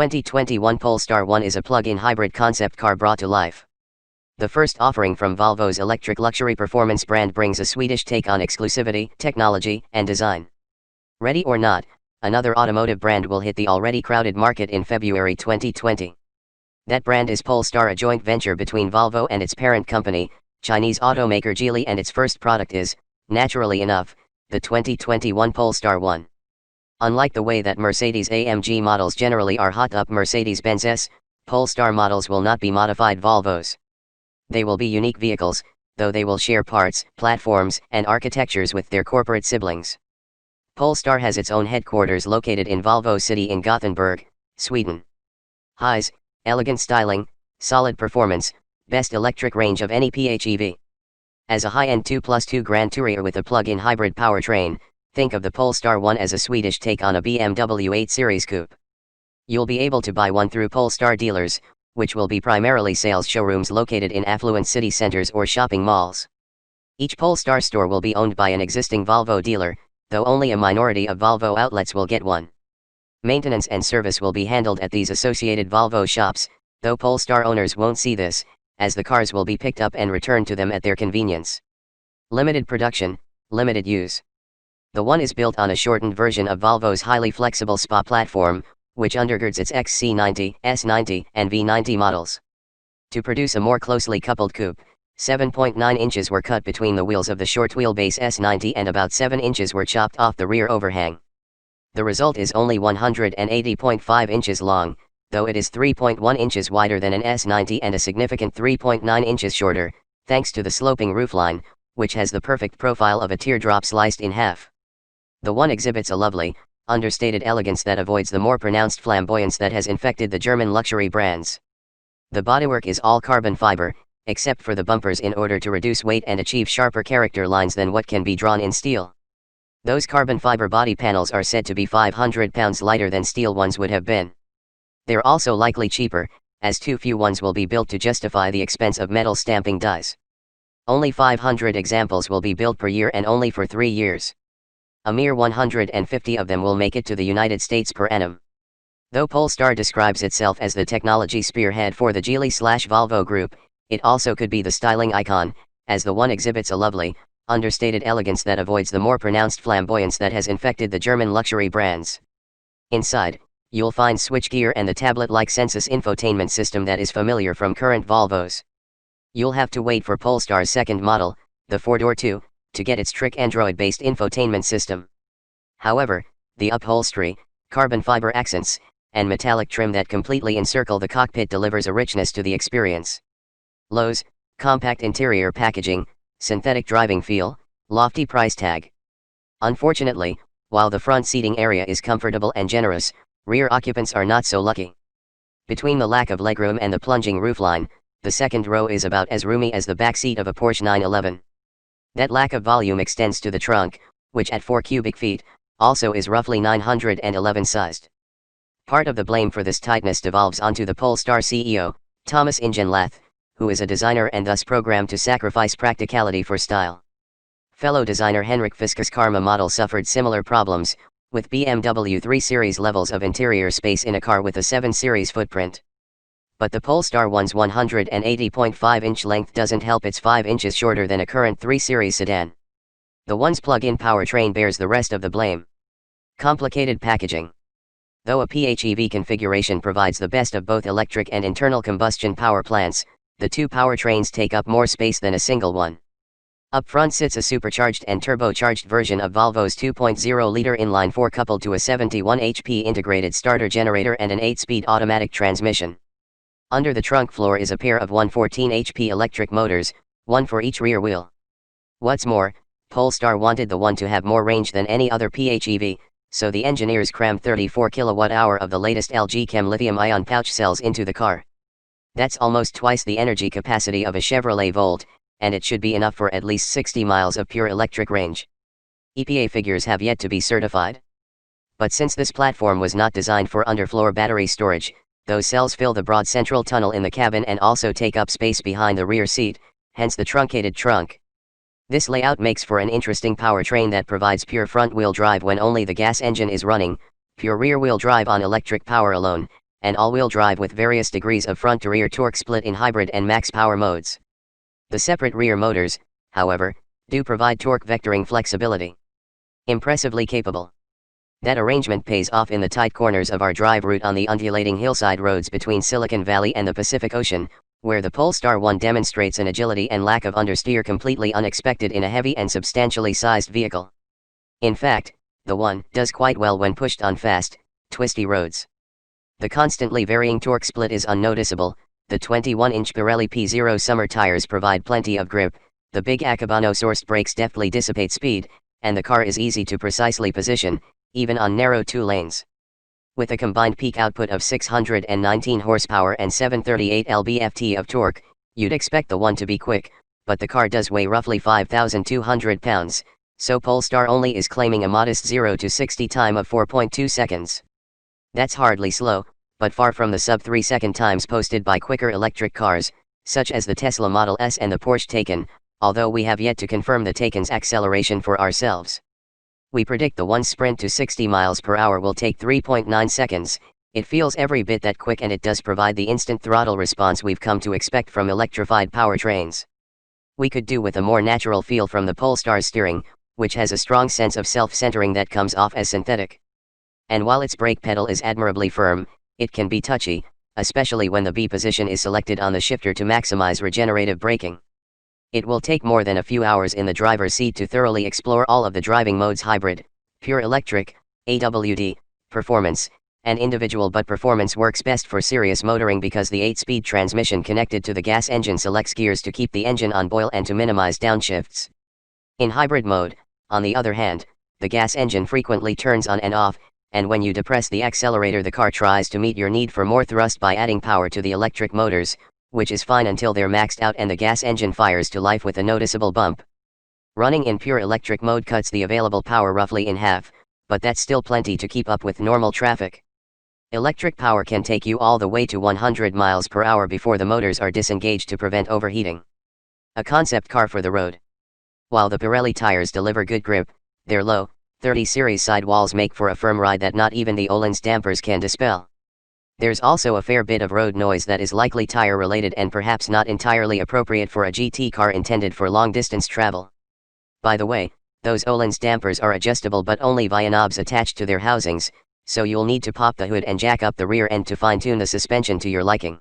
2021 Polestar 1 is a plug-in hybrid concept car brought to life. The first offering from Volvo's electric luxury performance brand brings a Swedish take on exclusivity, technology, and design. Ready or not, another automotive brand will hit the already crowded market in February 2020. That brand is Polestar, a joint venture between Volvo and its parent company, Chinese automaker Geely, and its first product is, naturally enough, the 2021 Polestar 1. Unlike the way that Mercedes-AMG models generally are hot-up Mercedes-Benz S, Polestar models will not be modified Volvos. They will be unique vehicles, though they will share parts, platforms, and architectures with their corporate siblings. Polestar has its own headquarters located in Volvo City in Gothenburg, Sweden. Highs, elegant styling, solid performance, best electric range of any PHEV. As a high-end 2+2 Grand Tourer with a plug-in hybrid powertrain, think of the Polestar 1 as a Swedish take on a BMW 8 Series coupe. You'll be able to buy one through Polestar dealers, which will be primarily sales showrooms located in affluent city centers or shopping malls. Each Polestar store will be owned by an existing Volvo dealer, though only a minority of Volvo outlets will get one. Maintenance and service will be handled at these associated Volvo shops, though Polestar owners won't see this, as the cars will be picked up and returned to them at their convenience. Limited production, limited use. The One is built on a shortened version of Volvo's highly flexible SPA platform, which undergirds its XC90, S90, and V90 models. To produce a more closely coupled coupe, 7.9 inches were cut between the wheels of the short wheelbase S90 and about 7 inches were chopped off the rear overhang. The result is only 180.5 inches long, though it is 3.1 inches wider than an S90 and a significant 3.9 inches shorter, thanks to the sloping roofline, which has the perfect profile of a teardrop sliced in half. The One exhibits a lovely, understated elegance that avoids the more pronounced flamboyance that has infected the German luxury brands. The bodywork is all carbon fiber, except for the bumpers, in order to reduce weight and achieve sharper character lines than what can be drawn in steel. Those carbon fiber body panels are said to be 500 pounds lighter than steel ones would have been. They're also likely cheaper, as too few ones will be built to justify the expense of metal stamping dies. Only 500 examples will be built per year and only for 3 years. A mere 150 of them will make it to the United States per annum. Though Polestar describes itself as the technology spearhead for the Geely/Volvo group, it also could be the styling icon, as the One exhibits a lovely, understated elegance that avoids the more pronounced flamboyance that has infected the German luxury brands. Inside, you'll find switchgear and the tablet-like Sensus infotainment system that is familiar from current Volvos. You'll have to wait for Polestar's second model, the 4-door 2, to get its trick Android-based infotainment system. However, the upholstery, carbon fiber accents, and metallic trim that completely encircle the cockpit delivers a richness to the experience. Lowe's, compact interior packaging, synthetic driving feel, lofty price tag. Unfortunately, while the front seating area is comfortable and generous, rear occupants are not so lucky. Between the lack of legroom and the plunging roofline, the second row is about as roomy as the back seat of a Porsche 911. That lack of volume extends to the trunk, which at 4 cubic feet, also is roughly 911 sized. Part of the blame for this tightness devolves onto the Polestar CEO, Thomas Ingenlath, who is a designer and thus programmed to sacrifice practicality for style. Fellow designer Henrik Fiske's Karma model suffered similar problems, with BMW 3 Series levels of interior space in a car with a 7 Series footprint. But the Polestar 1's 180.5-inch length doesn't help. It's 5 inches shorter than a current 3 Series sedan. The One's plug-in powertrain bears the rest of the blame. Complicated packaging. Though a PHEV configuration provides the best of both electric and internal combustion power plants, the two powertrains take up more space than a single one. Up front sits a supercharged and turbocharged version of Volvo's 2.0-liter inline-4 coupled to a 71 HP integrated starter generator and an 8-speed automatic transmission. Under the trunk floor is a pair of 114 HP electric motors, one for each rear wheel. What's more, Polestar wanted the One to have more range than any other PHEV, so the engineers crammed 34 kWh of the latest LG Chem lithium-ion pouch cells into the car. That's almost twice the energy capacity of a Chevrolet Volt, and it should be enough for at least 60 miles of pure electric range. EPA figures have yet to be certified. But since this platform was not designed for underfloor battery storage, those cells fill the broad central tunnel in the cabin and also take up space behind the rear seat, hence the truncated trunk. This layout makes for an interesting powertrain that provides pure front-wheel drive when only the gas engine is running, pure rear-wheel drive on electric power alone, and all-wheel drive with various degrees of front-to-rear torque split in hybrid and max power modes. The separate rear motors, however, do provide torque vectoring flexibility. Impressively capable. That arrangement pays off in the tight corners of our drive route on the undulating hillside roads between Silicon Valley and the Pacific Ocean, where the Polestar 1 demonstrates an agility and lack of understeer completely unexpected in a heavy and substantially sized vehicle. In fact, the 1 does quite well when pushed on fast, twisty roads. The constantly varying torque split is unnoticeable. The 21-inch Pirelli P0 summer tires provide plenty of grip, the big Akebano-sourced brakes deftly dissipate speed, and the car is easy to precisely position, even on narrow 2 lanes. With a combined peak output of 619 horsepower and 738 lb-ft of torque, you'd expect the 1 to be quick, but the car does weigh roughly 5,200 pounds, so Polestar only is claiming a modest 0 to 60 time of 4.2 seconds. That's hardly slow, but far from the sub-3 second times posted by quicker electric cars, such as the Tesla Model S and the Porsche Taycan, although we have yet to confirm the Taycan's acceleration for ourselves. We predict the 1's sprint to 60 miles per hour will take 3.9 seconds, it feels every bit that quick, and it does provide the instant throttle response we've come to expect from electrified powertrains. We could do with a more natural feel from the Polestar's steering, which has a strong sense of self-centering that comes off as synthetic. And while its brake pedal is admirably firm, it can be touchy, especially when the B position is selected on the shifter to maximize regenerative braking. It will take more than a few hours in the driver's seat to thoroughly explore all of the driving modes: hybrid, pure electric, AWD, performance, and individual. But performance works best for serious motoring because the 8-speed transmission connected to the gas engine selects gears to keep the engine on boil and to minimize downshifts. In hybrid mode, on the other hand, the gas engine frequently turns on and off, and when you depress the accelerator the car tries to meet your need for more thrust by adding power to the electric motors, which is fine until they're maxed out and the gas engine fires to life with a noticeable bump. Running in pure electric mode cuts the available power roughly in half, but that's still plenty to keep up with normal traffic. Electric power can take you all the way to 100 miles per hour before the motors are disengaged to prevent overheating. A concept car for the road. While the Pirelli tires deliver good grip, their low, 30 series sidewalls make for a firm ride that not even the Öhlins dampers can dispel. There's also a fair bit of road noise that is likely tire related and perhaps not entirely appropriate for a GT car intended for long distance travel. By the way, those Öhlins dampers are adjustable but only via knobs attached to their housings, so you'll need to pop the hood and jack up the rear end to fine-tune the suspension to your liking.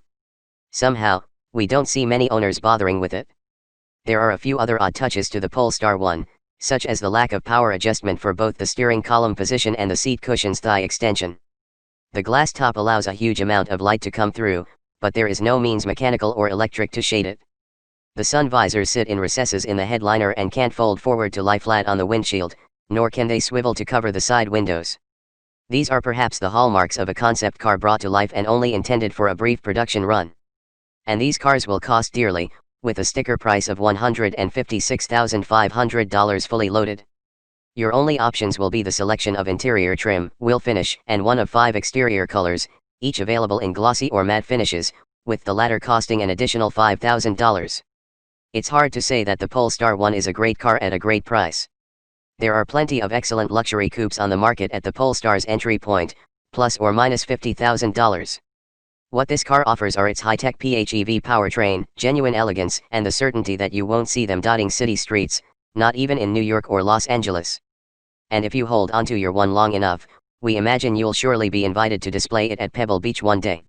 Somehow, we don't see many owners bothering with it. There are a few other odd touches to the Polestar 1, such as the lack of power adjustment for both the steering column position and the seat cushion's thigh extension. The glass top allows a huge amount of light to come through, but there is no means mechanical or electric to shade it. The sun visors sit in recesses in the headliner and can't fold forward to lie flat on the windshield, nor can they swivel to cover the side windows. These are perhaps the hallmarks of a concept car brought to life and only intended for a brief production run. And these cars will cost dearly, with a sticker price of $156,500 fully loaded. Your only options will be the selection of interior trim, wheel finish, and one of 5 exterior colors, each available in glossy or matte finishes, with the latter costing an additional $5,000. It's hard to say that the Polestar 1 is a great car at a great price. There are plenty of excellent luxury coupes on the market at the Polestar's entry point, plus or minus $50,000. What this car offers are its high-tech PHEV powertrain, genuine elegance, and the certainty that you won't see them dotting city streets, not even in New York or Los Angeles. And if you hold onto your one long enough, we imagine you'll surely be invited to display it at Pebble Beach one day.